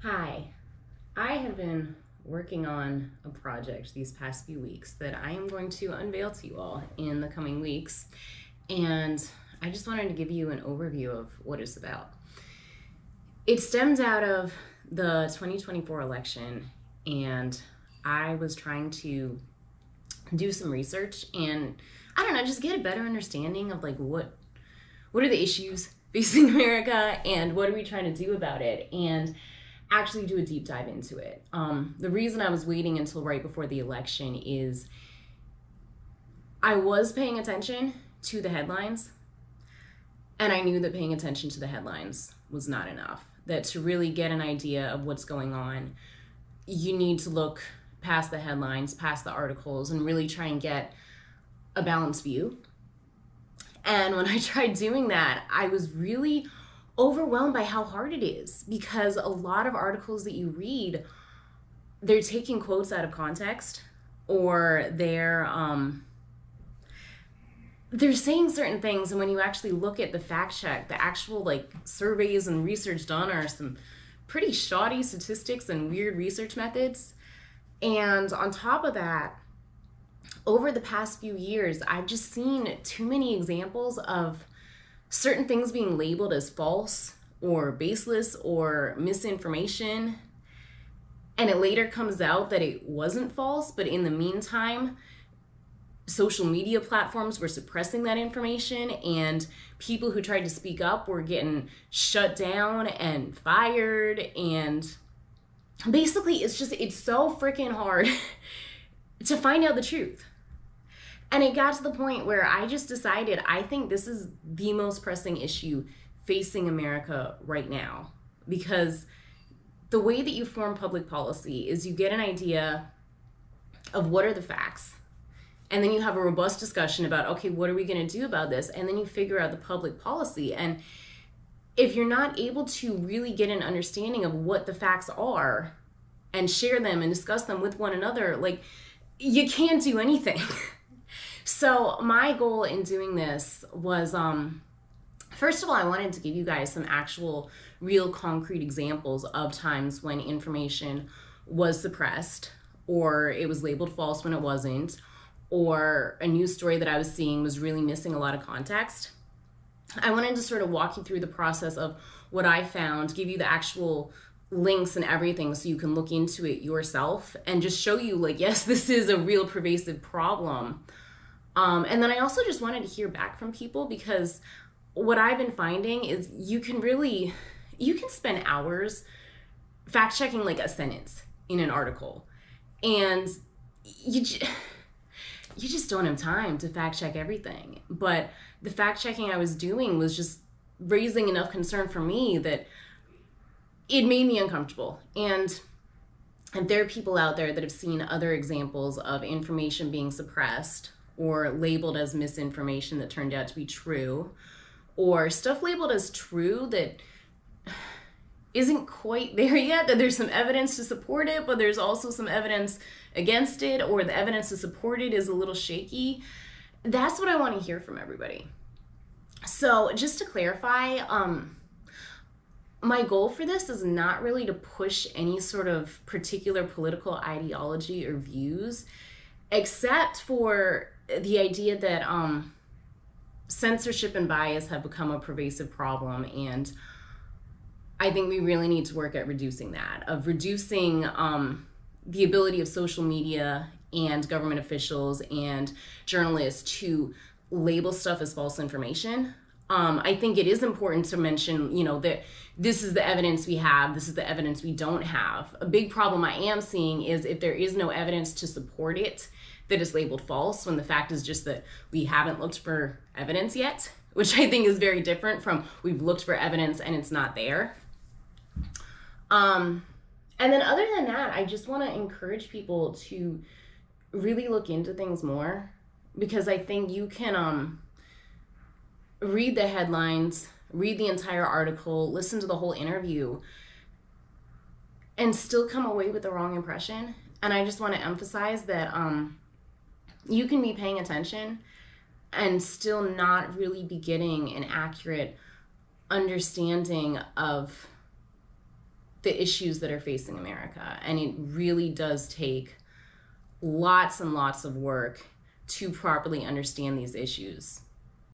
Hi, I have been working on a project these past few weeks that I am going to unveil to you all in the coming weeks. And I just wanted to give you an overview of what it's about. It stems out of the 2024 election, and I was trying to do some research and I don't know, just get a better understanding of like what are the issues facing America and what are we trying to do about it, and actually do a deep dive into it. The reason I was waiting until right before the election is I was paying attention to the headlines, and I knew that paying attention to the headlines was not enough. That to really get an idea of what's going on, you need to look past the headlines, past the articles, and really try and get a balanced view. And when I tried doing that, I was really overwhelmed by how hard it is, because a lot of articles that you read, they're taking quotes out of context, or they're saying certain things, and when you actually look at the fact check, the actual like surveys and research done are some pretty shoddy statistics and weird research methods. And on top of that, over the past few years, I've just seen too many examples of certain things being labeled as false or baseless or misinformation, and it later comes out that it wasn't false, but in the meantime, social media platforms were suppressing that information, and people who tried to speak up were getting shut down and fired. And basically, it's so freaking hard to find out the truth. And it got to the point where I just decided I think this is the most pressing issue facing America right now, because the way that you form public policy is you get an idea of what are the facts, and then you have a robust discussion about, okay, what are we going to do about this? And then you figure out the public policy. And if you're not able to really get an understanding of what the facts are and share them and discuss them with one another, like, you can't do anything. So my goal in doing this was, first of all, I wanted to give you guys some actual real concrete examples of times when information was suppressed, or it was labeled false when it wasn't, or a news story that I was seeing was really missing a lot of context. I wanted to sort of walk you through the process of what I found, give you the actual links and everything so you can look into it yourself, and just show you, like, yes, this is a real pervasive problem. And then I also just wanted to hear back from people, because what I've been finding is you can spend hours fact checking like a sentence in an article, and you just don't have time to fact check everything. But the fact checking I was doing was just raising enough concern for me that it made me uncomfortable. And there are people out there that have seen other examples of information being suppressed or labeled as misinformation that turned out to be true, or stuff labeled as true that isn't quite there yet, that there's some evidence to support it, but there's also some evidence against it, or the evidence to support it is a little shaky. That's what I want to hear from everybody. So just to clarify, my goal for this is not really to push any sort of particular political ideology or views, except for the idea that censorship and bias have become a pervasive problem, and I think we really need to work at reducing that, of reducing the ability of social media and government officials and journalists to label stuff as false information. I think it is important to mention, that this is the evidence we have, this is the evidence we don't have. A big problem I am seeing is if there is no evidence to support it, that is labeled false, when the fact is just that we haven't looked for evidence yet, which I think is very different from we've looked for evidence and it's not there. And then other than that, I just want to encourage people to really look into things more, because I think you can read the headlines, read the entire article, listen to the whole interview, and still come away with the wrong impression. And I just want to emphasize that you can be paying attention and still not really be getting an accurate understanding of the issues that are facing America. And it really does take lots and lots of work to properly understand these issues.